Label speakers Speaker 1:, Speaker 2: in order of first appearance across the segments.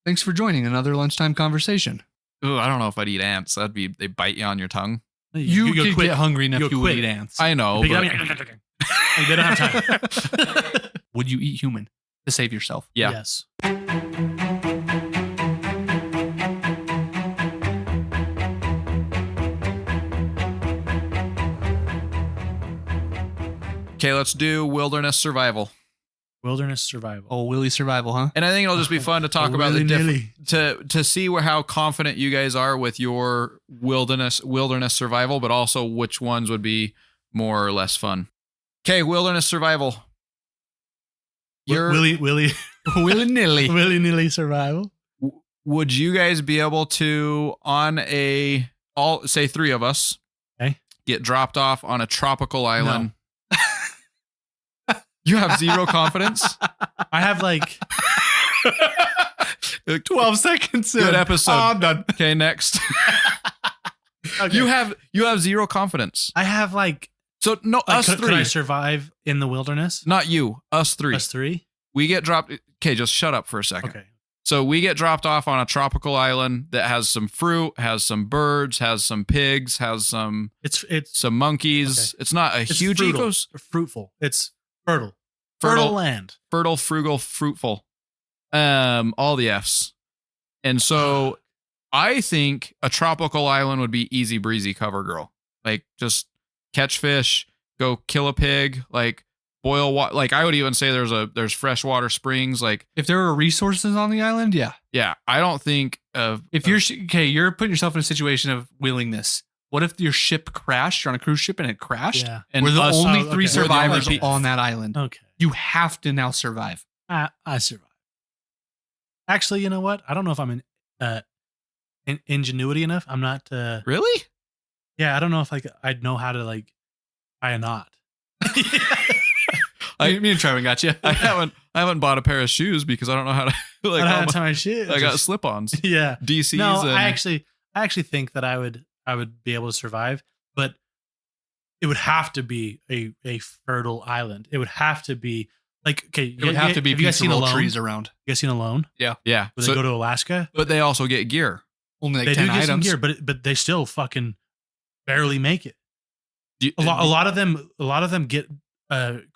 Speaker 1: Thanks for joining another lunchtime conversation.
Speaker 2: Ooh, I don't know if I'd eat ants. They bite you on your tongue.
Speaker 1: You could get hungry enough you would eat ants.
Speaker 2: I know, but
Speaker 1: they don't have time. Would you eat human to save yourself?
Speaker 2: Yeah.
Speaker 3: Yes.
Speaker 2: Okay, let's do wilderness survival.
Speaker 3: Wilderness survival.
Speaker 1: Oh, Willy survival, huh?
Speaker 2: And I think it'll just be fun to talk about the different to see how confident you guys are with your wilderness survival, but also which ones would be more or less fun. Okay, wilderness survival.
Speaker 3: Willy-nilly survival.
Speaker 2: Would you guys be able to, on say 3 of us, get dropped off on a tropical island?
Speaker 3: No.
Speaker 2: You have zero confidence?
Speaker 3: I have like
Speaker 1: 12 seconds.
Speaker 2: Good episode.
Speaker 1: Oh, I'm done.
Speaker 2: Okay, next.
Speaker 3: Okay.
Speaker 2: You have zero confidence.
Speaker 3: I have like
Speaker 2: so no us
Speaker 3: could,
Speaker 2: 3.
Speaker 3: Could I survive in the wilderness?
Speaker 2: Not you. Us 3.
Speaker 3: Us 3.
Speaker 2: We get dropped. Okay, just shut up for a second.
Speaker 3: Okay.
Speaker 2: So we get dropped off on a tropical island that has some fruit, has some birds, has some pigs, has some some monkeys. Okay. It's not a huge
Speaker 3: fruitful. It's fertile land.
Speaker 2: Fertile, frugal, fruitful. All the F's. And so I think a tropical island would be easy breezy cover girl. Like just catch fish, go kill a pig, like boil water. Like I would even say there's freshwater springs. Like
Speaker 1: if there are resources on the island, yeah.
Speaker 2: Yeah. I don't think
Speaker 1: if you're putting yourself in a situation of willingness. What if your ship crashed? You're on a cruise ship and it crashed?
Speaker 3: Yeah.
Speaker 1: And we're the only 3 survivors
Speaker 2: only
Speaker 1: on that island.
Speaker 3: Okay.
Speaker 1: You have to now survive.
Speaker 3: I survive. Actually, you know what? I don't know if I'm in ingenuity enough. I'm not.
Speaker 2: Really?
Speaker 3: Yeah, I don't know if I'd know how to tie a knot.
Speaker 1: Me and Trevor got you.
Speaker 2: I haven't bought a pair of shoes because I don't know how to
Speaker 3: I don't know how to tie my shoes.
Speaker 2: I got slip-ons.
Speaker 3: Yeah.
Speaker 2: DCs.
Speaker 3: No, I actually think that I would be able to survive, but it would have to be a fertile island. It would have to be it
Speaker 1: would have to be peaceful trees around.
Speaker 3: You guys seen Alone?
Speaker 2: Yeah. Yeah.
Speaker 3: Where they go to Alaska?
Speaker 2: But they also get gear.
Speaker 1: Only
Speaker 3: they
Speaker 1: 10
Speaker 3: do get
Speaker 1: items.
Speaker 3: some gear, but they still fucking barely make it. A lot of them get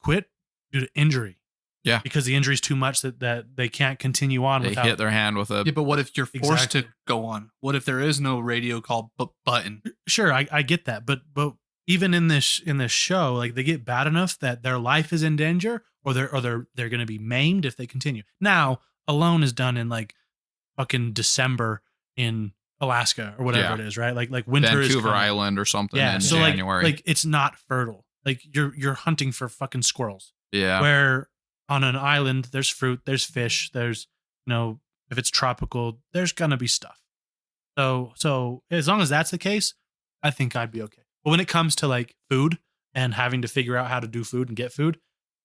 Speaker 3: quit due to injury.
Speaker 2: Yeah.
Speaker 3: Because the injury is too much that they can't continue on
Speaker 2: without. They hit their hand with a...
Speaker 1: Yeah, but what if you're forced to go on? What if there is no radio call button?
Speaker 3: Sure, I get that. But even in this show, like they get bad enough that their life is in danger or they're going to be maimed if they continue. Now, Alone is done in like fucking December in Alaska or whatever it is, right? Like winter is
Speaker 2: Vancouver Island or something in January.
Speaker 3: Like it's not fertile. Like you're hunting for fucking squirrels.
Speaker 2: Yeah.
Speaker 3: Where on an island, there's fruit, there's fish, there's, if it's tropical, there's going to be stuff. So as long as that's the case, I think I'd be okay. But when it comes to like food and having to figure out how to do food and get food,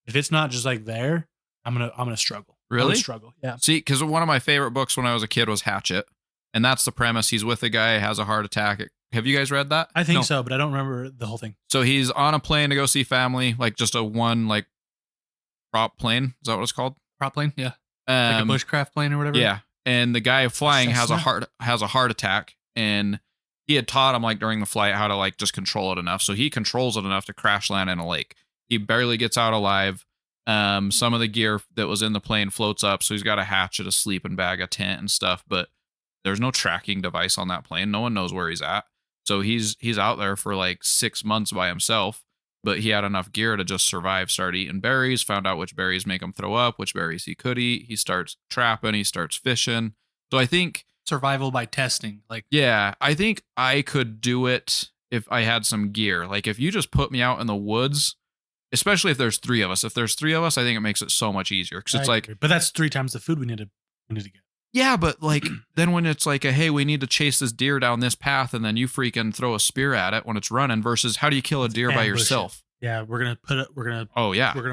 Speaker 3: if it's not just like there, I'm going to struggle.
Speaker 2: Really?
Speaker 3: I would struggle. Yeah.
Speaker 2: See, because one of my favorite books when I was a kid was Hatchet. And that's the premise. He's with a guy, has a heart attack. Have you guys read that?
Speaker 3: I think so, but I don't remember the whole thing.
Speaker 2: So he's on a plane to go see family, like just a one prop plane. Is that what it's called?
Speaker 1: Prop plane? Yeah. Like a bushcraft plane or whatever?
Speaker 2: Yeah. And the guy flying has a heart attack. And he had taught him during the flight how to just control it enough. So he controls it enough to crash land in a lake. He barely gets out alive. Some of the gear that was in the plane floats up. So he's got a hatchet, a sleeping bag, a tent and stuff. But there's no tracking device on that plane. No one knows where he's at. So he's out there for 6 months by himself, but he had enough gear to just survive, start eating berries, found out which berries make him throw up, which berries he could eat. He starts trapping, he starts fishing. So I think
Speaker 1: survival by testing.
Speaker 2: Yeah, I think I could do it if I had some gear. If you just put me out in the woods, especially if there's 3 of us. If there's 3 of us, I think it makes it so much easier because it's
Speaker 3: but that's 3 times the food we need to get.
Speaker 2: Yeah, but then when it's hey, we need to chase this deer down this path, and then you freaking throw a spear at it when it's running versus how do you kill a deer by yourself?
Speaker 3: Yeah, we're gonna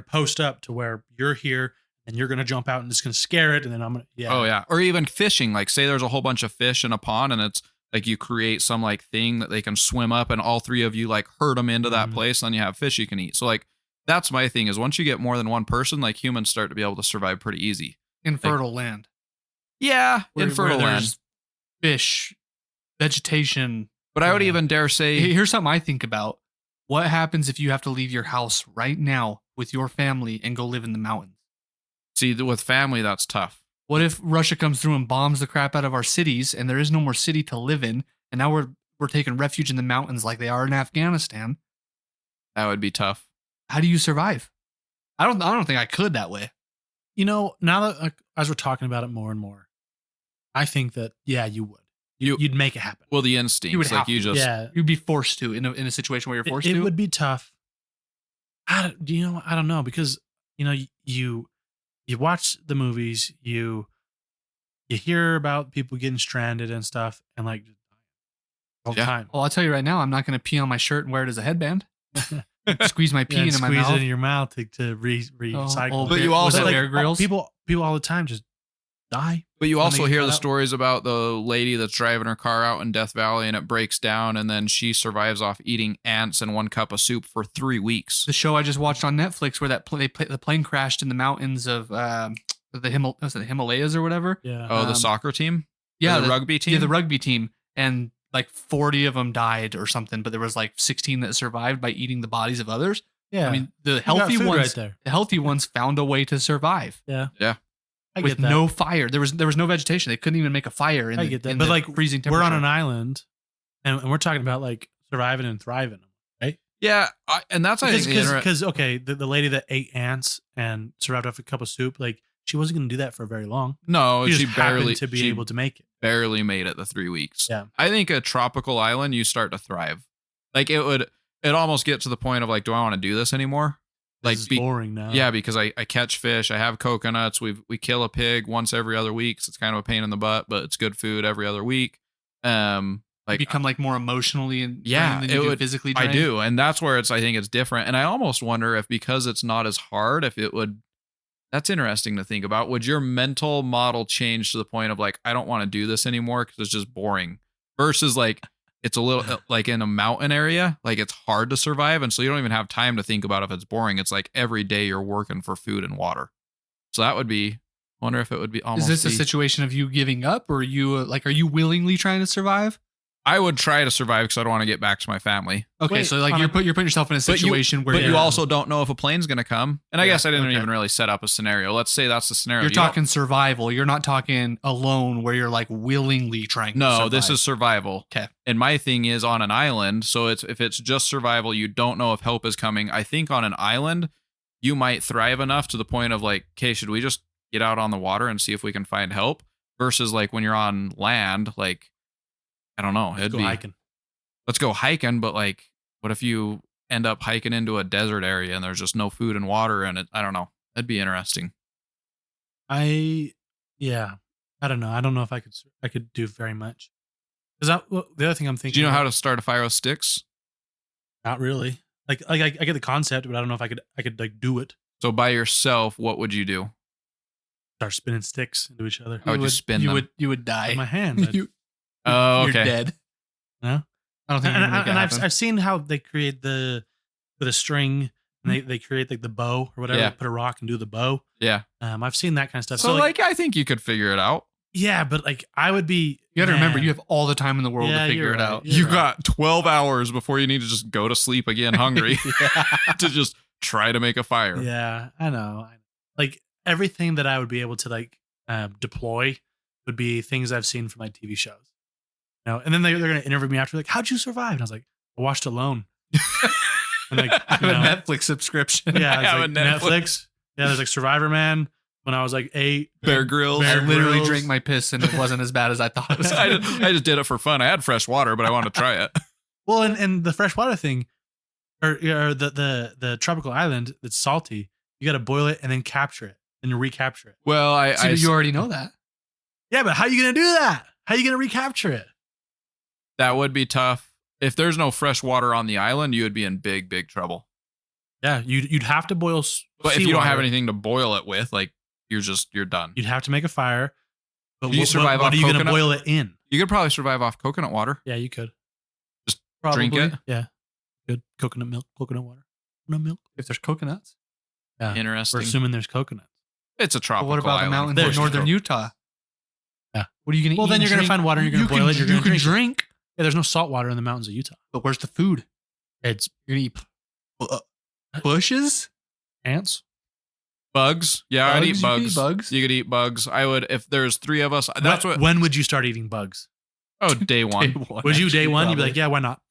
Speaker 3: post up to where you're here and you're gonna jump out and it's gonna scare it, and then I'm gonna
Speaker 2: Oh yeah, or even fishing. Say there's a whole bunch of fish in a pond, and it's you create some thing that they can swim up, and all 3 of you herd them into that place, and then you have fish you can eat. So that's my thing is once you get more than one person, humans start to be able to survive pretty easy
Speaker 1: in fertile land.
Speaker 2: Yeah,
Speaker 1: where
Speaker 2: infertile land.
Speaker 1: there's fish, vegetation.
Speaker 2: But I would even dare say,
Speaker 1: Here's something I think about. What happens if you have to leave your house right now with your family and go live in the mountains?
Speaker 2: see, with family, that's tough.
Speaker 1: What if Russia comes through and bombs the crap out of our cities and there is no more city to live in, and now we're taking refuge in the mountains like they are in Afghanistan?
Speaker 2: That would be tough.
Speaker 1: How do you survive? I don't think I could that way.
Speaker 3: Now that as we're talking about it more and more, I think that you would. You'd make it happen.
Speaker 2: Well, the instincts,
Speaker 1: You would have
Speaker 2: you
Speaker 1: to.
Speaker 2: just
Speaker 1: You'd be forced to in a situation where you're forced
Speaker 3: It
Speaker 1: to.
Speaker 3: would be tough. I don't know, because you watch the movies, you hear about people getting stranded and stuff, and like all the time.
Speaker 1: Well, I'll tell you right now, I'm not going to pee on my shirt and wear it as a headband. Squeeze my pee
Speaker 3: and
Speaker 1: into my
Speaker 3: squeeze
Speaker 1: mouth.
Speaker 3: it in your mouth to recycle.
Speaker 2: But you also-
Speaker 1: Bear Grylls.
Speaker 3: people all the time just die.
Speaker 2: But you
Speaker 3: when
Speaker 2: also
Speaker 3: they
Speaker 2: hear
Speaker 3: get
Speaker 2: the
Speaker 3: out.
Speaker 2: stories about the lady that's driving her car out in Death Valley and it breaks down, and then she survives off eating ants and 1 cup of soup for 3 weeks.
Speaker 1: The show I just watched on Netflix where the plane crashed in the mountains of the Himalayas or whatever.
Speaker 3: Yeah.
Speaker 2: Oh, the soccer team?
Speaker 1: Yeah,
Speaker 2: Or the rugby team?
Speaker 1: Yeah, the rugby team, and like 40 of them died or something, but there was like 16 that survived by eating the bodies of others.
Speaker 3: Yeah.
Speaker 1: I mean, the
Speaker 3: You got
Speaker 1: healthy
Speaker 3: food
Speaker 1: ones,
Speaker 3: right there.
Speaker 1: the healthy ones found a way to survive
Speaker 3: I
Speaker 1: with
Speaker 3: get that.
Speaker 1: no fire. There was no vegetation. They couldn't even make a fire in
Speaker 3: I
Speaker 1: the,
Speaker 3: get that.
Speaker 1: in
Speaker 3: But
Speaker 1: the
Speaker 3: like
Speaker 1: freezing temperature.
Speaker 3: we're on an island, and we're talking about like surviving and thriving, right?
Speaker 2: Yeah, and that's I think
Speaker 3: Because the lady that ate ants and survived off a cup of soup, like she wasn't going to do that for very long.
Speaker 2: no,
Speaker 3: She
Speaker 2: she
Speaker 3: just
Speaker 2: barely
Speaker 3: happened to be able to make it.
Speaker 2: barely made it the 3 weeks.
Speaker 3: Yeah.
Speaker 2: I think a tropical island, you start to thrive. Like it almost get to the point of like, do I want to do this anymore? Like
Speaker 3: This is boring now.
Speaker 2: Yeah, because I catch fish, I have coconuts, we kill a pig once every other week. So it's kind of a pain in the butt, but it's good food every other week.
Speaker 1: You
Speaker 2: Like
Speaker 1: become like more emotionally and
Speaker 2: Yeah,
Speaker 1: than
Speaker 2: it
Speaker 1: you do
Speaker 2: would-
Speaker 1: physically.
Speaker 2: I
Speaker 1: drained.
Speaker 2: do, and that's where I think it's different. And I almost wonder if because it's not as hard, if it would. That's interesting to think about. Would your mental model change to the point of like, I don't want to do this anymore because it's just boring, versus like it's a little like in a mountain area, like it's hard to survive, and so you don't even have time to think about if it's boring. It's like every day you're working for food and water. So that would be. I wonder if it would be almost.
Speaker 1: Is this a situation of you giving up, or are you are you willingly trying to survive?
Speaker 2: I would try to survive because I don't want to get back to my family.
Speaker 1: Okay,
Speaker 3: Wait,
Speaker 1: so like
Speaker 3: on
Speaker 1: you're
Speaker 3: a-
Speaker 1: putting yourself in a
Speaker 2: But you-
Speaker 1: situation where
Speaker 2: But you
Speaker 1: you're-
Speaker 2: also don't know if a plane's going to come. And I
Speaker 1: Yeah,
Speaker 2: guess I didn't
Speaker 1: okay.
Speaker 2: even really set up a scenario. Let's say that's the scenario.
Speaker 1: you're
Speaker 2: You don't-
Speaker 1: talking survival. You're not talking alone where you're like willingly trying to
Speaker 2: No,
Speaker 1: survive.
Speaker 2: this is survival.
Speaker 1: 'Kay.
Speaker 2: And my thing is on an island. So if it's just survival, you don't know if help is coming. I think on an island, you might thrive enough to the point of like, okay, should we just get out on the water and see if we can find help? Versus like when you're on land, like, I don't know. It'd
Speaker 3: Go
Speaker 2: be
Speaker 3: hiking.
Speaker 2: let's go hiking, but like, what if you end up hiking into a desert area and there's just no food and water and I don't know. That'd be interesting.
Speaker 3: I don't know. I don't know if I could do very much. Because the other thing I'm thinking.
Speaker 2: Do you know how to start a fire with sticks?
Speaker 3: Not really. Like I get the concept, but I don't know if I could like do it.
Speaker 2: So by yourself, what would you do?
Speaker 3: Start spinning sticks into each other.
Speaker 2: How would you spin
Speaker 1: you
Speaker 2: them?
Speaker 1: would die.
Speaker 3: With my hand.
Speaker 2: Oh,
Speaker 1: You're
Speaker 2: okay.
Speaker 1: dead.
Speaker 3: No?
Speaker 1: I don't think
Speaker 3: And,
Speaker 1: you're gonna make it
Speaker 3: and
Speaker 1: happen.
Speaker 3: I've seen how they create with a string, and they create like the bow or whatever.
Speaker 2: Yeah.
Speaker 3: Put a rock and do the bow.
Speaker 2: Yeah.
Speaker 3: I've seen that kind of stuff.
Speaker 2: So like, I think you could figure it out.
Speaker 3: yeah, but like I would be.
Speaker 1: You got to remember,
Speaker 3: man.
Speaker 1: you have all the time in the world
Speaker 3: Yeah,
Speaker 1: to figure
Speaker 3: you're
Speaker 1: it
Speaker 3: right.
Speaker 1: out.
Speaker 3: You're
Speaker 2: You
Speaker 3: right.
Speaker 2: got 12 hours before you need to just go to sleep again hungry to just try to make a fire.
Speaker 3: Yeah, I know. Like everything that I would be able to like deploy would be things I've seen from my TV shows. You know, and then they're gonna interview me after, like, how'd you survive? And I was like, I watched Alone. And like,
Speaker 1: I have
Speaker 3: you
Speaker 1: a
Speaker 3: know,
Speaker 1: Netflix subscription.
Speaker 3: yeah,
Speaker 2: I
Speaker 3: it's
Speaker 2: have
Speaker 3: like
Speaker 2: a
Speaker 3: Netflix.
Speaker 2: Netflix.
Speaker 3: Yeah, there's like Survivor Man when I was like 8.
Speaker 2: Bear Grylls.
Speaker 1: I
Speaker 3: Bear
Speaker 1: literally
Speaker 3: Grylls.
Speaker 1: drank my piss and it wasn't as bad as I thought it was.
Speaker 2: I just did it for fun. I had fresh water, but I wanted to try it.
Speaker 3: Well, and the freshwater thing, or the tropical island that's salty, you got to boil it and then capture it and recapture it.
Speaker 2: Well,
Speaker 1: See, but you already know that.
Speaker 3: Yeah, but how are you gonna do that? How are you gonna recapture it?
Speaker 2: that would be tough. If there's no fresh water on the island, you would be in big trouble.
Speaker 3: Yeah, you'd have to boil.
Speaker 2: But if you don't have
Speaker 3: seawater.
Speaker 2: anything to boil it with, like you're done.
Speaker 3: You'd have to make a fire. But
Speaker 2: Can you survive
Speaker 3: what
Speaker 2: off
Speaker 3: are you going to
Speaker 2: coconut?
Speaker 3: boil it in?
Speaker 2: You could probably survive off coconut water.
Speaker 3: Yeah, you could.
Speaker 2: Just drink it?
Speaker 3: Yeah. Good. Coconut milk, coconut water. Coconut milk.
Speaker 1: If there's coconuts.
Speaker 3: Yeah.
Speaker 2: Interesting.
Speaker 3: We're assuming there's coconuts.
Speaker 2: It's a
Speaker 1: But
Speaker 2: tropical
Speaker 1: what about the
Speaker 2: island.
Speaker 1: mountains
Speaker 2: Of
Speaker 1: in
Speaker 2: course
Speaker 1: northern
Speaker 2: there's
Speaker 1: Utah? What are you gonna eat?
Speaker 3: Well, then
Speaker 1: and
Speaker 3: you're gonna
Speaker 1: drink?
Speaker 3: find water and you're gonna boil it. You're gonna
Speaker 1: You can
Speaker 3: drink.
Speaker 1: drink.
Speaker 3: Yeah, there's no salt water in the mountains of Utah.
Speaker 1: But where's the food?
Speaker 3: It's
Speaker 1: You're gonna eat bushes?
Speaker 3: ants.
Speaker 2: Bugs. Yeah, I'd eat
Speaker 1: Bugs? You could
Speaker 2: bugs.
Speaker 1: eat bugs?
Speaker 2: You could eat bugs. I would, if there's 3 of us. That's what.
Speaker 3: When would you start eating bugs?
Speaker 2: Oh, day one.
Speaker 3: Would you day one? You'd be like, yeah, why not?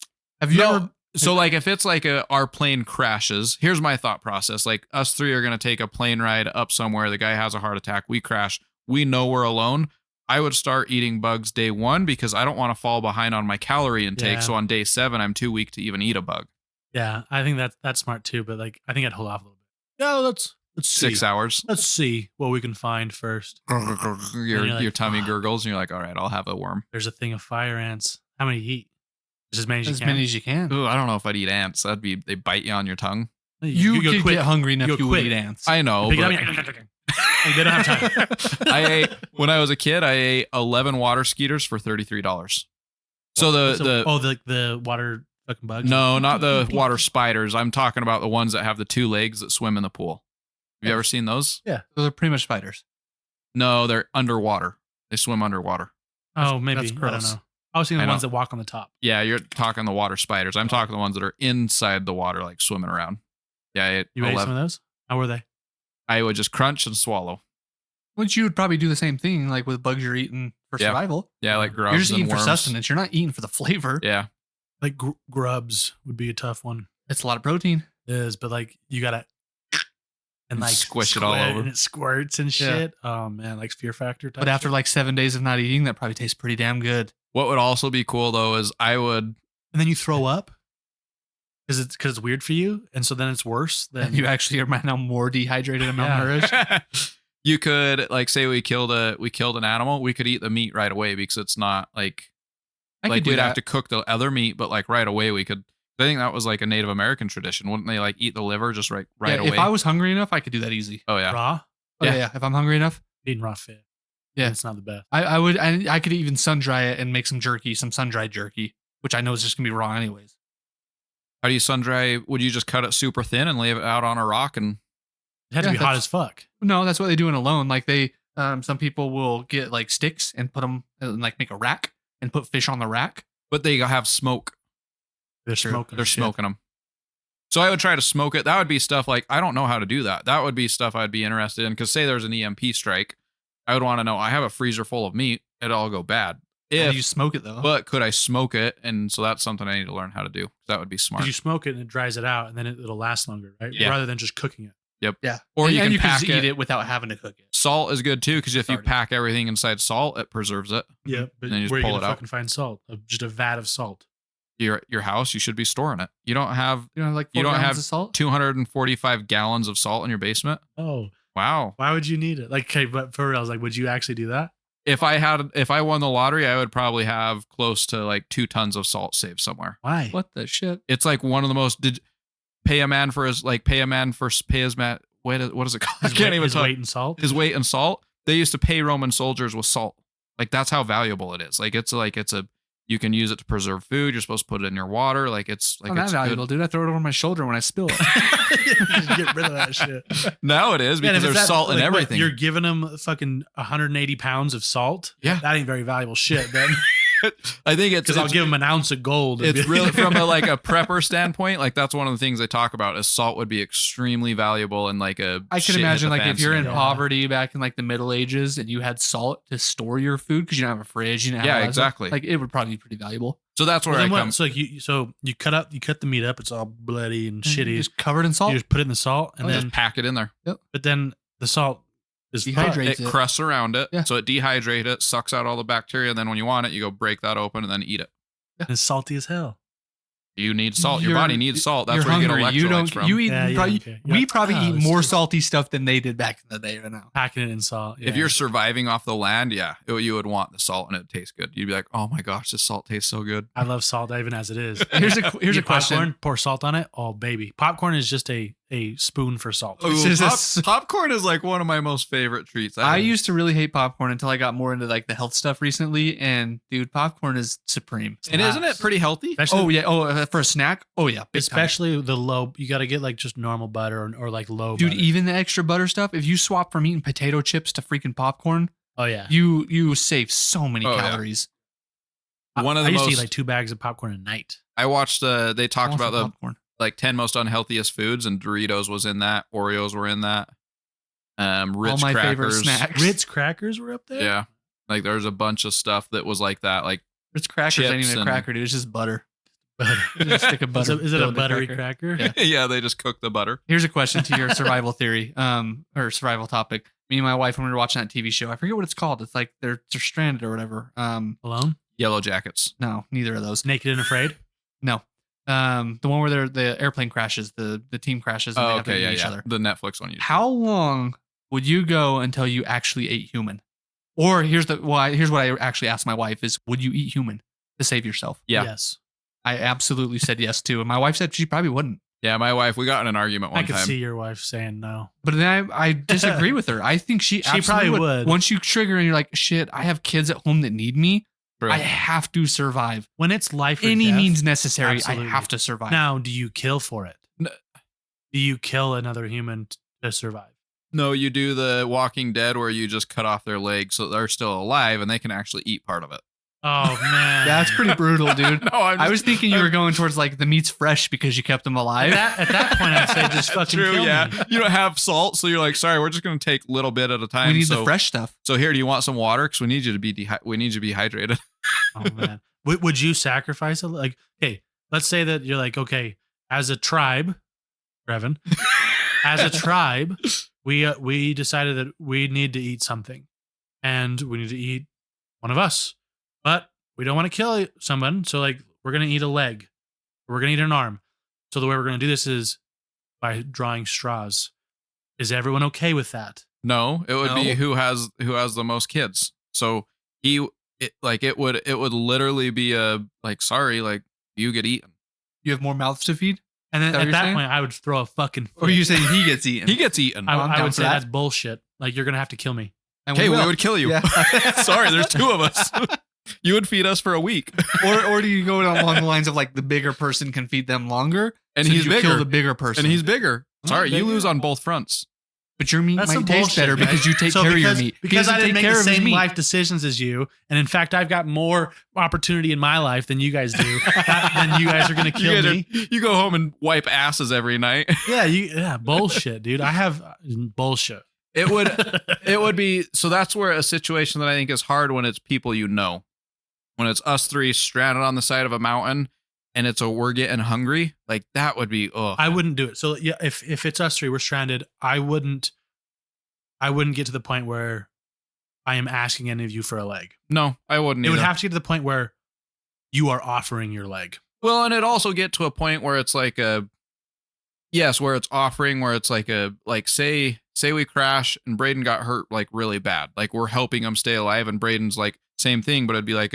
Speaker 1: Have you ever?
Speaker 2: So like if it's like our plane crashes, here's my thought process. Like us 3 are going to take a plane ride up somewhere. The guy has a heart attack. We crash. We know we're alone. I would start eating bugs day 1 because I don't want to fall behind on my calorie intake.
Speaker 3: Yeah.
Speaker 2: So on day 7, I'm too weak to even eat a bug.
Speaker 3: Yeah, I think that's smart too. But like, I think I'd hold off a little bit. Yeah, let's see.
Speaker 2: 6 hours.
Speaker 3: Let's see what we can find first.
Speaker 2: your
Speaker 3: you're like,
Speaker 2: tummy
Speaker 3: "Fuck."
Speaker 2: gurgles and you're like, all right, I'll have a worm.
Speaker 3: There's a thing of fire ants. How many you eat? Just as many as you
Speaker 1: As
Speaker 3: can.
Speaker 1: many as you can.
Speaker 2: Ooh, I don't know if I'd eat ants. They bite you on your tongue.
Speaker 1: You
Speaker 3: go
Speaker 1: could
Speaker 3: quick.
Speaker 1: get hungry enough.
Speaker 3: You
Speaker 1: You
Speaker 3: go
Speaker 1: would
Speaker 3: quick.
Speaker 1: eat ants.
Speaker 2: I know.
Speaker 3: Pick it
Speaker 2: But
Speaker 3: up, like, they don't have time.
Speaker 2: I ate, when I was a kid, I ate 11 water skeeters for $33. So
Speaker 3: the water fucking bugs.
Speaker 2: no, not the water spiders. I'm talking about the ones that have the 2 legs that swim in the pool. Have you ever seen those?
Speaker 1: Those are pretty much spiders.
Speaker 2: No, they're underwater. They swim underwater.
Speaker 3: Oh, maybe.
Speaker 1: that's
Speaker 3: I don't
Speaker 1: gross.
Speaker 3: know. I was thinking
Speaker 2: I
Speaker 3: the
Speaker 2: know.
Speaker 3: ones that walk on the top.
Speaker 2: Yeah, you're talking the water spiders. I'm talking the ones that are inside the water, like swimming around. Yeah, I ate
Speaker 3: You ate
Speaker 2: 11.
Speaker 3: some of those? How were they?
Speaker 2: I would just crunch and swallow.
Speaker 1: Which you would probably do the same thing, like with bugs you're eating for
Speaker 2: Yeah.
Speaker 1: survival.
Speaker 2: Yeah, like grubs
Speaker 1: You're just
Speaker 2: and
Speaker 1: eating
Speaker 2: worms.
Speaker 1: for sustenance. You're not eating for the flavor.
Speaker 2: Yeah.
Speaker 3: Like grubs would be a tough one.
Speaker 1: It's a lot of protein.
Speaker 3: It is, but like you gotta and like
Speaker 2: Squish it all
Speaker 3: squirt
Speaker 2: over.
Speaker 3: and it squirts and
Speaker 1: Yeah.
Speaker 3: shit. Oh man, like Fear Factor type.
Speaker 1: But after
Speaker 3: shit.
Speaker 1: like 7 days of not eating, that probably tastes pretty damn good.
Speaker 2: What would also be cool though is I would
Speaker 3: and then you throw up because it's weird for you, and so then it's worse. Then
Speaker 1: And you actually are now more dehydrated and malnourished.
Speaker 2: you could like say we killed an animal, we could eat the meat right away because it's not like
Speaker 1: I
Speaker 2: like
Speaker 1: could do
Speaker 2: we'd
Speaker 1: that.
Speaker 2: have to cook the other meat, but like right away we could. I think that was like a Native American tradition. Wouldn't they like eat the liver just right
Speaker 1: Yeah,
Speaker 2: away?
Speaker 1: if I was hungry enough, I could do that easy.
Speaker 2: Oh yeah.
Speaker 3: raw
Speaker 1: Oh,
Speaker 2: Yeah.
Speaker 1: yeah. If I'm hungry enough,
Speaker 3: eating raw fish.
Speaker 1: Yeah.
Speaker 3: It's not the best.
Speaker 1: I would. I could even sun dry it and make some jerky, some sun dried jerky, which I know is just gonna be raw anyways.
Speaker 2: How do you sun dry? Would you just cut it super thin and lay it out on a rock and
Speaker 3: It had to
Speaker 1: Yeah,
Speaker 3: be hot
Speaker 1: that's-
Speaker 3: as fuck.
Speaker 1: No, that's what they do in Alone. Like they, some people will get like sticks and put them and like make a rack and put fish on the rack.
Speaker 2: but they have smoke.
Speaker 3: They're
Speaker 1: True.
Speaker 3: smoking.
Speaker 2: They're
Speaker 3: shit.
Speaker 2: smoking them. So I would try to smoke it. That would be stuff like I don't know how to do that. That would be stuff I'd be interested in because say there's an EMP strike, I would want to know. I have a freezer full of meat. It'd all go bad.
Speaker 1: How do you
Speaker 2: If,
Speaker 1: smoke it though?
Speaker 2: but could I smoke it? And so that's something I need to learn how to do. That would be smart.
Speaker 3: Because you smoke it and it dries it out, and then it'll last longer, right?
Speaker 2: Yeah.
Speaker 3: Rather than just cooking it.
Speaker 1: yeah,
Speaker 2: Or
Speaker 1: and,
Speaker 2: you
Speaker 1: and
Speaker 2: can
Speaker 1: you
Speaker 2: pack
Speaker 1: just eat it without having to cook it.
Speaker 2: Salt is good too because if you
Speaker 1: Started.
Speaker 2: pack everything inside salt, it preserves it.
Speaker 3: Yeah, but
Speaker 2: Then you just
Speaker 3: where are you
Speaker 2: pull
Speaker 3: gonna
Speaker 2: it out.
Speaker 3: fucking find salt? Just a vat of salt.
Speaker 2: Your house, you should be storing it. You don't have
Speaker 1: You know, like
Speaker 2: You
Speaker 1: 4
Speaker 2: don't
Speaker 1: gallons
Speaker 2: have
Speaker 1: of salt.
Speaker 2: 245 gallons of salt in your basement.
Speaker 3: Oh,
Speaker 2: Wow.
Speaker 3: why would you need it? Like, okay, but for real, I was like, would you actually do that?
Speaker 2: If I won the lottery, I would probably have close to like 2 tons of salt saved somewhere.
Speaker 3: Why?
Speaker 1: What the shit?
Speaker 2: It's like one of the most pay a man for his what is it called? I can't even
Speaker 3: his
Speaker 2: talk.
Speaker 3: weight in salt.
Speaker 2: His weight in salt. They used to pay Roman soldiers with salt. Like that's how valuable it is. You can use it to preserve food. You're supposed to put it in your water. Like it's
Speaker 1: Not that
Speaker 2: it's
Speaker 1: valuable, dude. I throw it over my shoulder when I spill it.
Speaker 3: Just get rid of that shit.
Speaker 2: good. Now it is
Speaker 3: Man,
Speaker 2: because
Speaker 3: if it's
Speaker 2: there's
Speaker 3: that-
Speaker 2: salt in
Speaker 3: like, what,
Speaker 2: everything.
Speaker 3: You're giving them fucking 180 pounds of salt.
Speaker 2: Yeah.
Speaker 3: That ain't very valuable shit, then.
Speaker 2: I think it's
Speaker 3: Because I'll give them an ounce of gold.
Speaker 2: it's really from a prepper standpoint. Like that's one of the things they talk about is salt would be extremely valuable in like a.
Speaker 1: I
Speaker 2: shit
Speaker 1: could
Speaker 2: hit
Speaker 1: imagine
Speaker 2: the
Speaker 1: like
Speaker 2: fan
Speaker 1: if you're in
Speaker 2: scenario.
Speaker 1: poverty back in like the Middle Ages and you had salt to store your food because you don't have a fridge. You didn't have
Speaker 2: Yeah,
Speaker 1: all that stuff,
Speaker 2: exactly.
Speaker 1: Like it would probably be pretty valuable.
Speaker 2: So that's where
Speaker 3: Well,
Speaker 2: I
Speaker 3: then what-
Speaker 2: come.
Speaker 3: So like you cut the meat up. It's all bloody and shitty.
Speaker 1: Just covered in salt.
Speaker 3: You just put it in the salt, and
Speaker 1: Oh,
Speaker 3: then
Speaker 2: Just pack it in there.
Speaker 3: but then the salt is
Speaker 1: Dehydrate.
Speaker 2: It crusts around it,
Speaker 1: Yeah.
Speaker 2: so it dehydrates it, sucks out all the bacteria. And then when you want it, you go break that open and then eat it.
Speaker 3: and it's salty as hell.
Speaker 2: You need salt. Your
Speaker 1: You're-
Speaker 2: body needs salt. That's
Speaker 1: You're
Speaker 2: where you get
Speaker 1: hungry.
Speaker 2: electrolytes
Speaker 1: You don't.
Speaker 2: from.
Speaker 1: You eat.
Speaker 3: Yeah, yeah,
Speaker 1: probably,
Speaker 3: okay.
Speaker 1: We
Speaker 3: Yeah.
Speaker 1: probably
Speaker 3: Oh,
Speaker 1: eat
Speaker 3: it's
Speaker 1: more
Speaker 3: just-
Speaker 1: salty stuff than they did back in the day. Right now.
Speaker 3: Packing it in salt.
Speaker 2: If
Speaker 3: yeah.
Speaker 2: you're surviving off the land, you would want the salt and it tastes good. You'd be like, oh my gosh, this salt tastes so good.
Speaker 3: I love salt even as it is.
Speaker 1: Here's a
Speaker 3: Get
Speaker 1: question.
Speaker 3: popcorn, pour salt on it. Oh baby, popcorn is just a spoon for salt.
Speaker 1: It's just a s-
Speaker 2: Popcorn is like one of my most favorite treats.
Speaker 1: I used to really hate popcorn until I got more into like the health stuff recently, and dude, popcorn is supreme.
Speaker 2: and isn't it pretty healthy?
Speaker 3: Especially,
Speaker 1: Oh yeah. Oh, for a snack. Oh yeah. Big time.
Speaker 3: especially the low. You got to get like just normal butter or like low.
Speaker 1: Dude,
Speaker 3: butter.
Speaker 1: even the extra butter stuff. If you swap from eating potato chips to freaking popcorn,
Speaker 3: Oh yeah.
Speaker 1: You save so many
Speaker 2: Oh, yeah.
Speaker 1: calories.
Speaker 2: One of
Speaker 3: I
Speaker 2: the
Speaker 3: used to eat
Speaker 2: most
Speaker 3: like 2 bags of popcorn a night.
Speaker 2: I watched they talked about the
Speaker 1: popcorn.
Speaker 2: like 10 most unhealthiest foods, and Doritos was in that, Oreos were in that. Ritz
Speaker 1: All my favorite
Speaker 2: crackers.
Speaker 1: snacks.
Speaker 3: Ritz crackers were up there.
Speaker 2: Yeah. Like there's a bunch of stuff that was like that. Like
Speaker 1: Ritz crackers ain't
Speaker 2: chips
Speaker 1: even a
Speaker 2: and-
Speaker 1: cracker, dude. It's just butter.
Speaker 3: Butter.
Speaker 1: Just stick of butter.
Speaker 3: Is it a
Speaker 1: filled the
Speaker 3: buttery
Speaker 1: cracker.
Speaker 3: cracker?
Speaker 1: Yeah.
Speaker 2: yeah, they just cook the butter.
Speaker 1: Here's a question to your survival theory, or survival topic. Me and my wife, when we were watching that TV show, I forget what it's called. It's like they're stranded or whatever.
Speaker 3: Alone?
Speaker 2: Yellow Jackets.
Speaker 1: No, neither of those.
Speaker 3: Naked and Afraid?
Speaker 1: No. The one where the airplane crashes, the team crashes, and they
Speaker 2: Oh,
Speaker 1: have to
Speaker 2: okay,
Speaker 1: eat
Speaker 2: yeah,
Speaker 1: each
Speaker 2: yeah.
Speaker 1: other.
Speaker 2: The Netflix one.
Speaker 1: How long would you go until you actually ate human? Or here's what I actually asked my wife is, would you eat human to save yourself?
Speaker 2: Yeah.
Speaker 3: Yes.
Speaker 1: I absolutely said yes to, and my wife said she probably wouldn't.
Speaker 2: Yeah, my wife, we got in an argument one
Speaker 3: I could
Speaker 2: time.
Speaker 3: see your wife saying no.
Speaker 1: But then I disagree with her. I think she absolutely
Speaker 3: probably would.
Speaker 1: Once you trigger and you're like, shit, I have kids at home that need me.
Speaker 2: True.
Speaker 1: I have to survive.
Speaker 3: When it's life or
Speaker 1: Any
Speaker 3: death,
Speaker 1: means necessary.
Speaker 3: absolutely.
Speaker 1: I have to survive.
Speaker 3: Now, do you kill for it?
Speaker 2: No.
Speaker 3: Do you kill another human to survive?
Speaker 2: No, you do the Walking Dead where you just cut off their legs so they're still alive and they can actually eat part of it.
Speaker 3: Oh man,
Speaker 1: That's pretty brutal, dude.
Speaker 2: No,
Speaker 1: I was thinking you were going towards like the meat's fresh because you kept them alive.
Speaker 3: At that point, I'd say just fucking
Speaker 2: True,
Speaker 3: kill
Speaker 2: yeah.
Speaker 3: me.
Speaker 2: You don't have salt, so you're like, sorry, we're just going to take a little bit at a time.
Speaker 1: We need
Speaker 2: so,
Speaker 1: the fresh stuff.
Speaker 2: So here, do you want some water? Because we need you to be hydrated.
Speaker 3: Oh man, would you sacrifice it? Like, hey, let's say that you're like, okay, as a tribe, Brevin, as a tribe, we decided that we need to eat something, and we need to eat one of us, but we don't want to kill someone, so like we're gonna eat a leg, or we're gonna eat an arm. So the way we're gonna do this is by drawing straws. Is everyone okay with that?
Speaker 2: No, it would
Speaker 1: No.
Speaker 2: be who has the most kids. So it would literally be a like, sorry, like you get eaten.
Speaker 1: You have more mouths to feed?
Speaker 3: And then
Speaker 1: Is that what
Speaker 3: at
Speaker 1: you're
Speaker 3: that
Speaker 1: saying?
Speaker 3: point, I would throw a fucking fit.
Speaker 1: Or are you saying he gets eaten?
Speaker 2: He gets eaten.
Speaker 1: I'm
Speaker 3: I
Speaker 1: down
Speaker 3: would
Speaker 1: for
Speaker 3: say
Speaker 1: that.
Speaker 3: that's bullshit. Like you're gonna have to kill me.
Speaker 1: And
Speaker 2: Okay, we
Speaker 1: will.
Speaker 2: would kill you.
Speaker 1: Yeah.
Speaker 2: Sorry, there's two of us. You would feed us for a week.
Speaker 1: or do you go along the lines of like the bigger person can feed them longer,
Speaker 2: And
Speaker 1: so
Speaker 2: he's
Speaker 1: you
Speaker 2: bigger.
Speaker 1: kill the bigger person,
Speaker 2: And he's bigger.
Speaker 1: I'm
Speaker 2: Sorry, you
Speaker 1: bigger.
Speaker 2: lose on both fronts.
Speaker 1: but your meat
Speaker 3: That's some
Speaker 1: might taste
Speaker 3: bullshit,
Speaker 1: better
Speaker 3: right?
Speaker 1: because you take
Speaker 3: So
Speaker 1: care of your
Speaker 3: because-
Speaker 1: meat. He
Speaker 3: Because
Speaker 1: doesn't
Speaker 3: I didn't
Speaker 1: take
Speaker 3: make
Speaker 1: care
Speaker 3: the
Speaker 1: of his
Speaker 3: same
Speaker 1: meat.
Speaker 3: life decisions as you, and in fact, I've got more opportunity in my life than you guys do. Then you guys are gonna kill me.
Speaker 2: You go home and wipe asses every night.
Speaker 3: Yeah, bullshit, dude. I have bullshit.
Speaker 2: It would be, so that's where a situation that I think is hard when it's people you know. When it's us three stranded on the side of a mountain and it's we're getting hungry, like that would be
Speaker 3: I wouldn't do it. So yeah, if it's us three, we're stranded. I wouldn't get to the point where I am asking any of you for a leg.
Speaker 2: No, I wouldn't
Speaker 3: It would
Speaker 2: either.
Speaker 3: have to get to the point where you are offering your leg.
Speaker 2: Well, and it also get to a point where it's like where it's offering, where it's like say we crash and Braden got hurt like really bad. Like we're helping him stay alive and Braden's like same thing, but it'd be like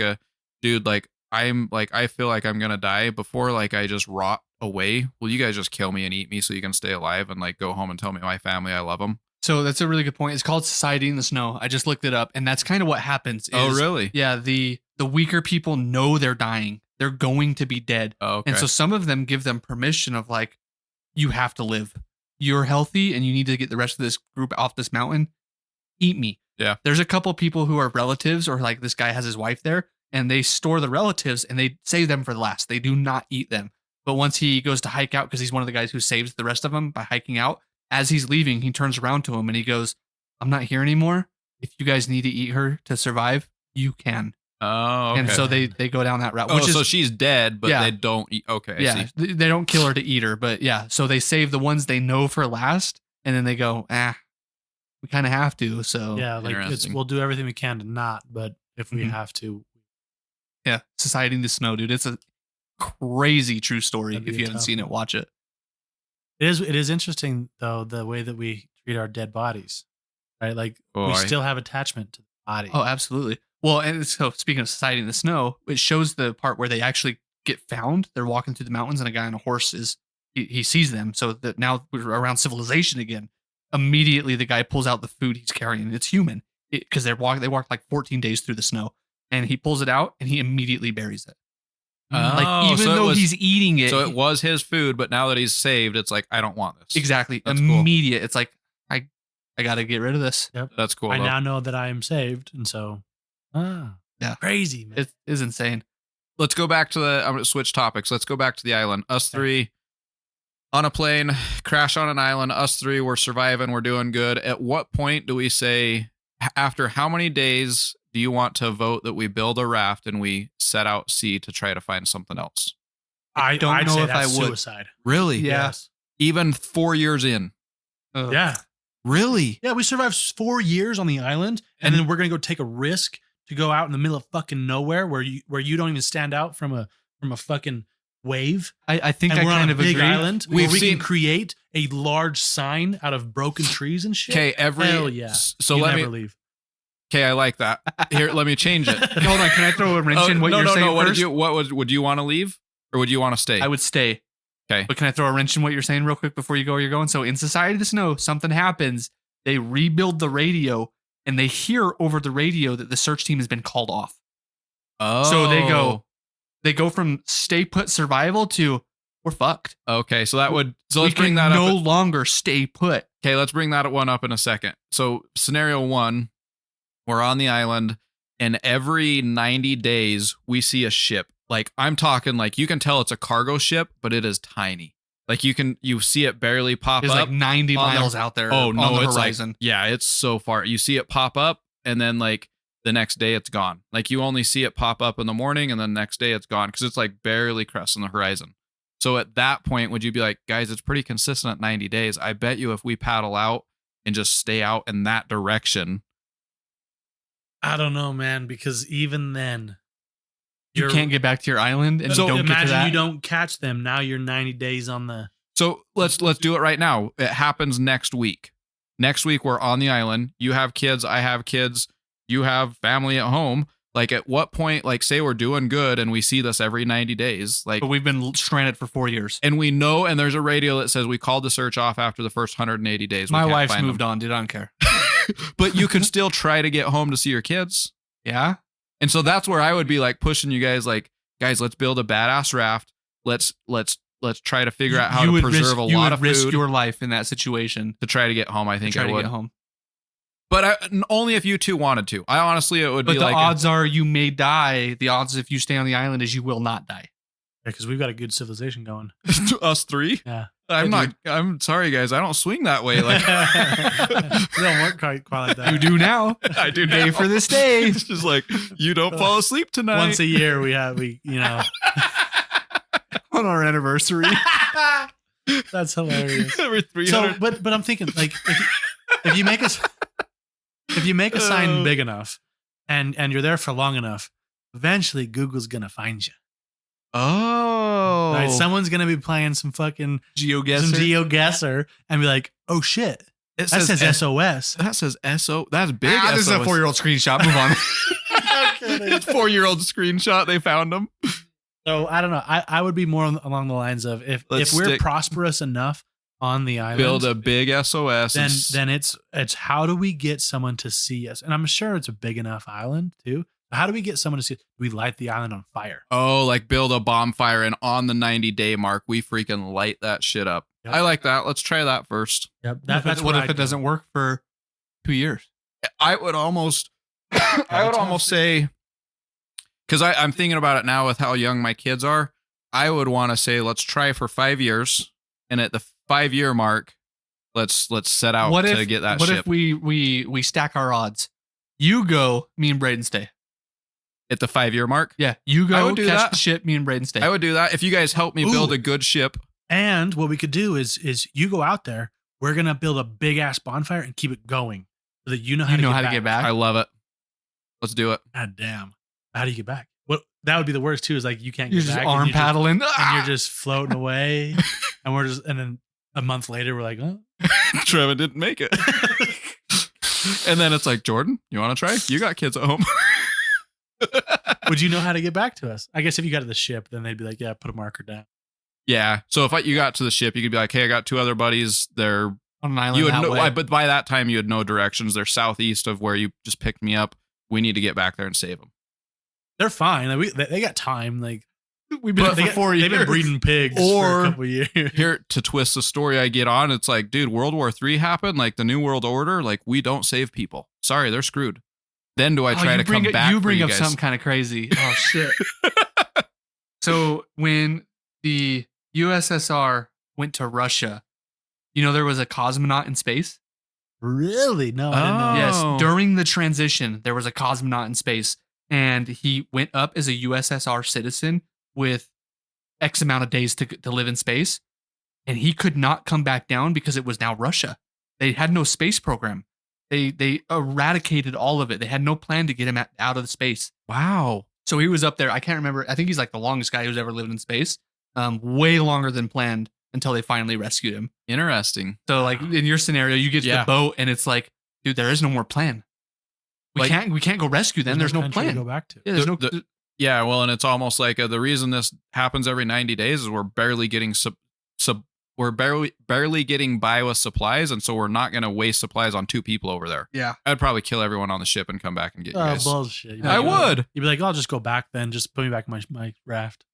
Speaker 2: dude, like I feel like I'm gonna die before like I just rot away. Will you guys just kill me and eat me so you can stay alive and like go home and tell me my family I love them?
Speaker 1: So that's a really good point. It's called Society in the Snow. I just looked it up, and that's kind of what happens.
Speaker 2: Oh, really?
Speaker 1: Yeah, the weaker people know they're dying. They're going to be dead.
Speaker 2: Oh, okay.
Speaker 1: And so some of them give them permission of like, you have to live. You're healthy and you need to get the rest of this group off this mountain. Eat me.
Speaker 2: Yeah.
Speaker 1: There's a couple people who are relatives, or like this guy has his wife there, and they store the relatives and they save them for the last. They do not eat them. But once he goes to hike out, because he's one of the guys who saves the rest of them by hiking out, as he's leaving, he turns around to him and he goes, I'm not here anymore. If you guys need to eat her to survive, you can.
Speaker 2: Oh, okay.
Speaker 1: And so they go down that route.
Speaker 2: Oh,
Speaker 1: which is,
Speaker 2: so she's dead, but
Speaker 1: Yeah.
Speaker 2: they don't eat. Okay, I
Speaker 1: yeah,
Speaker 2: see.
Speaker 1: they don't kill her to eat her, but yeah. So they save the ones they know for last, and then they go, we kind of have to. So
Speaker 3: Yeah, like
Speaker 2: Interesting.
Speaker 3: we'll do everything we can to not, but if we
Speaker 1: Mhm.
Speaker 3: have to,
Speaker 1: yeah, Society in the Snow, dude. It's a crazy true story.
Speaker 3: That'd be
Speaker 1: If
Speaker 3: a
Speaker 1: you haven't
Speaker 3: tough
Speaker 1: seen it,
Speaker 3: one.
Speaker 1: watch it.
Speaker 3: it is interesting though the way that we treat our dead bodies, right? Like we still have attachment to the body.
Speaker 1: Oh, absolutely. Well, and so speaking of Society in the Snow, it shows the part where they actually get found. They're walking through the mountains, and a guy on a horse he sees them. So that now we're around civilization again. Immediately, the guy pulls out the food he's carrying. It's human because they walked like 14 days through the snow, and he pulls it out and he immediately buries it. Like
Speaker 2: Oh,
Speaker 1: even
Speaker 2: so it
Speaker 1: though
Speaker 2: was-
Speaker 1: he's eating it,
Speaker 2: So it was his food, but now that he's saved, it's like I don't want this.
Speaker 1: exactly
Speaker 2: That's cool.
Speaker 1: immediate. It's like I got to get rid of this.
Speaker 3: Yep.
Speaker 2: That's cool.
Speaker 3: I
Speaker 2: though.
Speaker 3: now know that I am saved, and so
Speaker 1: Yeah.
Speaker 3: crazy, man.
Speaker 1: It is insane.
Speaker 2: Let's go back to I'm going to switch topics. Let's go back to the island. Us three on a plane, crash on an island. Us three, we're surviving. We're doing good. At what point do we say, after how many days do you want to vote that we build a raft and we set out sea to try to find something else?
Speaker 3: I don't
Speaker 1: I'd
Speaker 3: know
Speaker 1: say
Speaker 3: if I
Speaker 1: that's
Speaker 3: would.
Speaker 1: suicide.
Speaker 2: Really?
Speaker 1: Yeah.
Speaker 3: Yes.
Speaker 2: Even 4 years in?
Speaker 3: Yeah.
Speaker 2: Really?
Speaker 3: Yeah, we survived 4 years on the island, and then we're gonna go take a risk to go out in the middle of fucking nowhere where you don't even stand out from a fucking wave.
Speaker 1: I think
Speaker 3: And
Speaker 1: I
Speaker 3: we're on
Speaker 1: kind
Speaker 3: a
Speaker 1: of
Speaker 3: big
Speaker 1: agree.
Speaker 3: island where
Speaker 2: We've
Speaker 3: we
Speaker 2: seen-
Speaker 3: can create a large sign out of broken trees and shit.
Speaker 2: Okay,
Speaker 3: Hell yeah.
Speaker 2: So
Speaker 3: you
Speaker 2: let
Speaker 3: never
Speaker 2: me.
Speaker 3: leave.
Speaker 2: Okay, I like that. Here, let me change it.
Speaker 1: Hold on, can I throw a wrench in what you're saying
Speaker 2: What
Speaker 1: first?
Speaker 2: would you want to leave, or would you want to stay?
Speaker 1: I would stay.
Speaker 2: Okay.
Speaker 1: But can I throw a wrench in what you're saying real quick before you go where you're going? So in Society of the Snow, something happens. They rebuild the radio, and they hear over the radio that the search team has been called off.
Speaker 2: Oh,
Speaker 1: So they go from stay put survival to we're fucked.
Speaker 2: Okay, so that would. So
Speaker 1: We
Speaker 2: let's bring
Speaker 1: can
Speaker 2: that
Speaker 1: no
Speaker 2: up.
Speaker 1: longer stay put.
Speaker 2: Okay, let's bring that one up in a second. So scenario 1, we're on the island, and every 90 days we see a ship. Like I'm talking, like you can tell it's a cargo ship, but it is tiny. Like you see it barely pop
Speaker 1: It's
Speaker 2: up.
Speaker 1: like 90
Speaker 2: on the-
Speaker 1: miles out there.
Speaker 2: Oh
Speaker 1: on
Speaker 2: no,
Speaker 1: the
Speaker 2: it's
Speaker 1: horizon.
Speaker 2: like yeah, it's so far. You see it pop up, and then like the next day it's gone. Like you only see it pop up in the morning, and then next day it's gone because it's like barely cresting the horizon. So at that point, would you be like, guys, it's pretty consistent at 90 days. I bet you if we paddle out and just stay out in that direction.
Speaker 3: I don't know, man, because even then
Speaker 1: You can't get back to your island and
Speaker 3: so
Speaker 1: don't get to
Speaker 3: imagine
Speaker 1: that.
Speaker 3: you don't catch them. Now you're 90 days on the
Speaker 2: So let's do it right now. It happens next week. Next week we're on the island. You have kids, I have kids, you have family at home. Like at what point, like say we're doing good and we see this every 90 days, like
Speaker 1: But we've been stranded for 4 years.
Speaker 2: and we know, and there's a radio that says we called the search off after the first 180 days. We
Speaker 1: My
Speaker 2: can't
Speaker 1: wife's
Speaker 2: find
Speaker 1: moved
Speaker 2: them.
Speaker 1: on, dude. I don't care.
Speaker 2: But you can still try to get home to see your kids.
Speaker 1: Yeah.
Speaker 2: And so that's where I would be like pushing you guys, like, guys, let's build a badass raft. Let's try to figure out how
Speaker 1: You
Speaker 2: to
Speaker 1: would
Speaker 2: preserve
Speaker 1: risk,
Speaker 2: a
Speaker 1: you
Speaker 2: lot
Speaker 1: would
Speaker 2: of
Speaker 1: risk
Speaker 2: food
Speaker 1: your life in that situation.
Speaker 2: to try to get home. I think
Speaker 1: to try
Speaker 2: I
Speaker 1: to
Speaker 2: would.
Speaker 1: get home.
Speaker 2: But only if you two wanted to. I honestly, it would
Speaker 1: But
Speaker 2: be
Speaker 1: the
Speaker 2: like
Speaker 1: odds are you may die. The odds if you stay on the island is you will not die.
Speaker 3: because we've got a good civilization going.
Speaker 2: us three.
Speaker 3: Yeah.
Speaker 2: I'm sorry, guys. I don't swing that way. Like
Speaker 3: We don't work quite like that.
Speaker 1: You do now.
Speaker 2: I do
Speaker 1: Day
Speaker 2: now.
Speaker 1: for this day.
Speaker 2: It's just like you don't fall asleep tonight.
Speaker 3: Once a year we
Speaker 1: On our anniversary.
Speaker 3: that's hilarious.
Speaker 2: every 300.
Speaker 3: So, but I'm thinking like if you make a sign big enough and you're there for long enough, eventually Google's gonna find you.
Speaker 2: Oh,
Speaker 3: Right? Someone's gonna be playing some fucking
Speaker 1: GeoGuessr.
Speaker 3: some GeoGuessr and be like, oh shit,
Speaker 2: it
Speaker 3: that says
Speaker 2: S-
Speaker 3: SOS.
Speaker 2: That says SO. That's big.
Speaker 1: This is a
Speaker 2: SOS.
Speaker 1: 4-year-old screenshot. Move on.
Speaker 2: It's 4-year-old screenshot. They found them.
Speaker 3: So I don't know. I would be more along the lines of if we're
Speaker 2: stick-
Speaker 3: prosperous enough on the island,
Speaker 2: Build a big SOS.
Speaker 3: then it's how do we get someone to see us? And I'm sure it's a big enough island too. How do we get someone to see? We light the island on fire.
Speaker 2: like build a bonfire, and on the 90-day mark, we freaking light that shit up.
Speaker 3: Yep.
Speaker 2: I like that. Let's try that first.
Speaker 3: Yep.
Speaker 1: What if it doesn't work for 2 years?
Speaker 2: I would almost say, because I'm thinking about it now with how young my kids are, I would want to say, let's try for 5 years. And at the 5-year mark, let's set out to get that
Speaker 1: what
Speaker 2: ship.
Speaker 1: if we stack our odds? You go, me and Braden stay.
Speaker 2: At the 5-year mark?
Speaker 1: Yeah, you
Speaker 2: I
Speaker 1: go
Speaker 2: would do
Speaker 1: catch
Speaker 2: that.
Speaker 1: the ship, me and Braden stay.
Speaker 2: I would do that. If you guys help me build
Speaker 3: Ooh.
Speaker 2: a good ship.
Speaker 3: And what we could do is you go out there. We're gonna build a big ass bonfire and keep it going so that you know how to get back.
Speaker 2: I love it. Let's do it.
Speaker 3: God damn. How do you get back? What that would be the worst too. Is like you can't
Speaker 1: You're
Speaker 3: get
Speaker 1: just
Speaker 3: back.
Speaker 1: arm
Speaker 3: and
Speaker 1: paddling.
Speaker 3: and you're just floating away. And then a month later we're like, oh.
Speaker 2: Trevor didn't make it. And then it's like, Jordan, you want to try? You got kids at home.
Speaker 3: Would you know how to get back to us? I guess if you got to the ship, then they'd be like, yeah, put a marker down.
Speaker 2: Yeah. So if you got to the ship, you could be like, hey, I got 2 other buddies. They're
Speaker 1: On an island
Speaker 2: you would
Speaker 1: that
Speaker 2: know,
Speaker 1: way.
Speaker 2: but by that time you had no directions. They're southeast of where you just picked me up. We need to get back there and save them.
Speaker 3: They're fine. Like, they got time. Like
Speaker 1: We've been for 4 years.
Speaker 3: They've been breeding pigs for a couple years.
Speaker 2: Here to twist the story I get on, it's like, dude, World War III happened, like the New World Order, like we don't save people. Sorry, they're screwed. Then do I try to come back?
Speaker 1: You bring up
Speaker 2: guys.
Speaker 1: something kind of crazy. Oh shit. So when the USSR went to Russia, there was a cosmonaut in space.
Speaker 3: Really? No, I didn't know.
Speaker 1: Yes, during the transition, there was a cosmonaut in space, and he went up as a USSR citizen with X amount of days to live in space, and he could not come back down because it was now Russia. They had no space program. They eradicated all of it. They had no plan to get him out of the space.
Speaker 2: Wow.
Speaker 1: So he was up there. I can't remember. I think he's like the longest guy who's ever lived in space. Way longer than planned until they finally rescued him.
Speaker 2: Interesting.
Speaker 1: So like in your scenario, you get to the boat and it's like, dude, there is no more plan. We can't go rescue them. There's no plan
Speaker 3: to go back to.
Speaker 1: Yeah, there's no.
Speaker 2: Yeah, well, and it's almost like the reason this happens every 90 days is we're barely getting we're barely getting by with supplies, and so we're not going to waste supplies on 2 people over there.
Speaker 1: Yeah,
Speaker 2: I'd probably kill everyone on the ship and come back and get you guys.
Speaker 3: Bullshit.
Speaker 2: I would.
Speaker 3: You'd be like, I'll just go back then. Just put me back in my raft.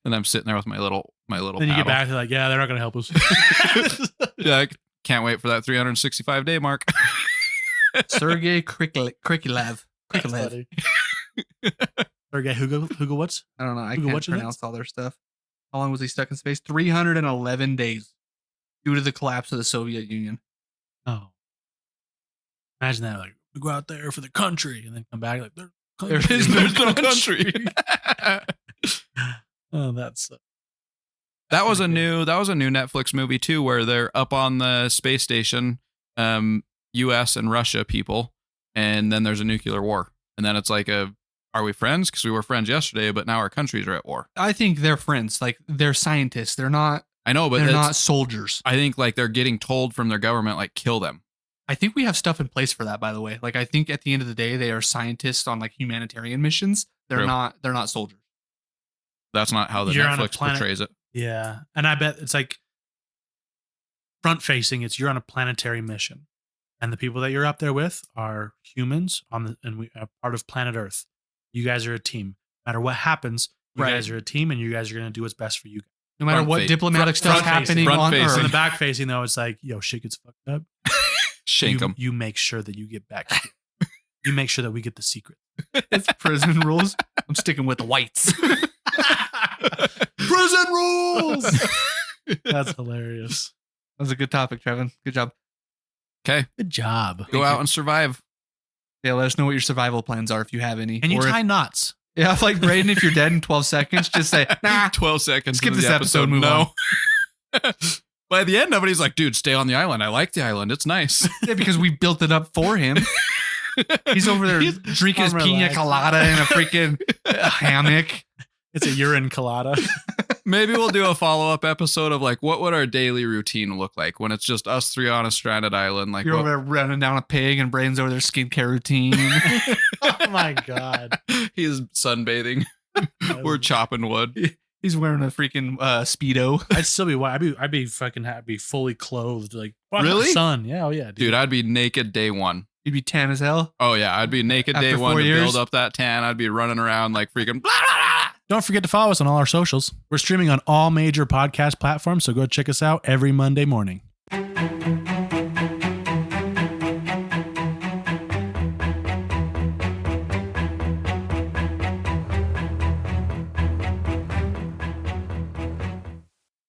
Speaker 2: And I'm sitting there with my little.
Speaker 3: Then you
Speaker 2: paddle.
Speaker 3: get back to like, yeah, they're not going to help us.
Speaker 2: Yeah, I can't wait for that 365 day mark.
Speaker 1: Sergei Krikalev.
Speaker 3: Sergei Hugo what's?
Speaker 1: I don't know. I can't pronounce all their stuff. How long was he stuck in space? 311 days due to the collapse of the Soviet Union.
Speaker 3: Oh. Imagine that. Like, we go out there for the country and then come back like,
Speaker 2: there is no country.
Speaker 3: Oh, that's...
Speaker 2: That was a new Netflix movie too, where they're up on the space station, U.S. and Russia people, and then there's a nuclear war, and then it's like are we friends? Because we were friends yesterday, but now our countries are at war.
Speaker 1: I think they're friends. Like they're scientists. They're not.
Speaker 2: I know, but
Speaker 1: they're not soldiers.
Speaker 2: I think like they're getting told from their government, like kill them.
Speaker 1: I think we have stuff in place for that. By the way, like I think at the end of the day, they are scientists on like humanitarian missions. They're not. They're not soldiers.
Speaker 2: That's not how the Netflix portrays it.
Speaker 3: Yeah, and I bet it's like front facing. It's you're on a planetary mission, and the people that you're up there with are humans and we are part of planet Earth. You guys are a team. No matter what happens, you guys are a team, and you guys are going to do what's best for you. No
Speaker 1: matter what diplomatic stuff's happening on Earth.
Speaker 3: On the back facing, though, it's like, yo, shit gets fucked up.
Speaker 2: Shank them.
Speaker 3: You make sure that you get back. You make sure that we get the secret.
Speaker 1: It's prison rules. I'm sticking with the whites. Prison rules.
Speaker 3: That's hilarious.
Speaker 1: That was a good topic, Trevin. Good job.
Speaker 2: Okay.
Speaker 3: Good job.
Speaker 2: Go out and survive.
Speaker 1: Yeah, let us know what your survival plans are if you have any.
Speaker 3: And you tie knots.
Speaker 1: Yeah, like Braden, if you're dead in 12 seconds, just say, nah.
Speaker 2: 12 seconds.
Speaker 1: Skip this episode, move on.
Speaker 2: By the end, nobody's like, dude, stay on the island. I like the island. It's nice.
Speaker 1: Yeah, because we built it up for him. He's over there drinking his pina colada in a freaking hammock.
Speaker 3: It's a urine colada.
Speaker 2: Maybe we'll do a follow-up episode of like, what would our daily routine look like when it's just us 3 on a stranded island? Like
Speaker 1: you're over there running down a pig and Braden's over there skincare routine.
Speaker 3: Oh my God.
Speaker 2: He's sunbathing. We're chopping wood.
Speaker 1: He's wearing a freaking Speedo.
Speaker 3: I'd still be white. I'd be fucking happy, fully clothed. Like,
Speaker 2: really?
Speaker 3: Sun. Yeah, oh yeah.
Speaker 2: Dude, I'd be naked day 1.
Speaker 1: You'd be tan as hell?
Speaker 2: Oh yeah, I'd be naked
Speaker 1: After
Speaker 2: day 1 to
Speaker 1: years?
Speaker 2: build up that tan. I'd be running around like freaking blah, blah, blah.
Speaker 3: Don't forget to follow us on all our socials. We're streaming on all major podcast platforms, so go check us out every Monday morning.